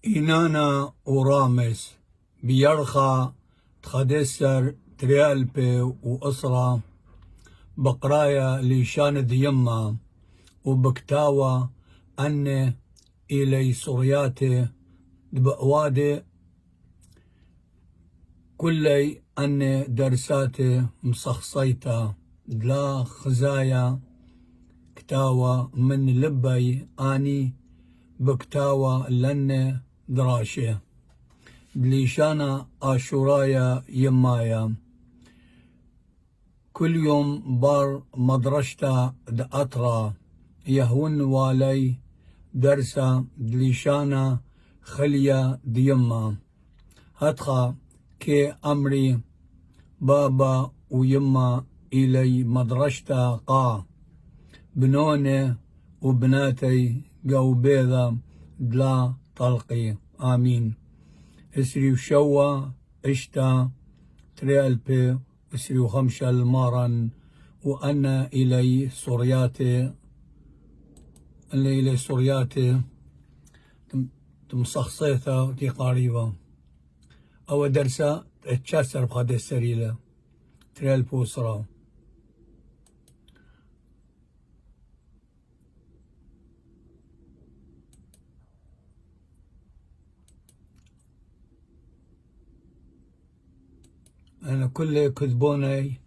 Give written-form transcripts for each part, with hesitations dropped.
إنانا ورامس بيرخى تخدسر تريالبي وأسرة بقرايا ليشان ديما وبكتاوى أن إلي سورياتي بأوادي كلي أن درساتي مصخصيتا دلا خزايا كتاوى من لبي أني بكتاوى لن دراشة دليشانا آشورايا يمايا كل يوم بار مدرشتا دأطرا يهون والي درسا دليشانا خليا ديما هتخا كي أمري بابا ويما إلي مدرشتا قا بنوني وبناتي قوبيذا دلا طلقي آمين اسري وشوا اشتا تريالبي اسري وخمشة المارن وأنا إلي سورياتي تمصخصيثا تي قريبا أو درسا تشاسر بخد السريلة تريالبي وصرا أنا كل كذبوني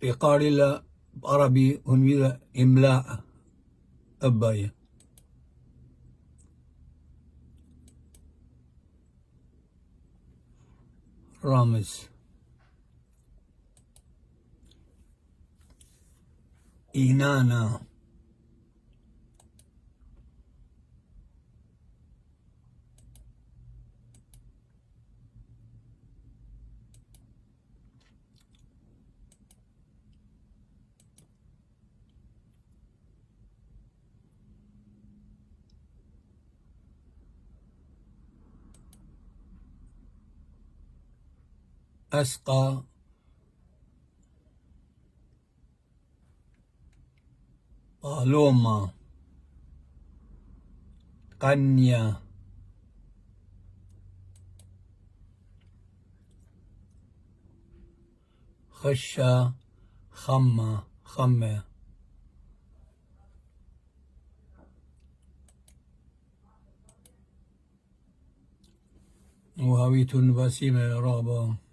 يقاري له بعربي ونويلا إملاء أبايا رامز إنانا أسقى بالوما قنيا خشة خمة وهويت بسيمة رابا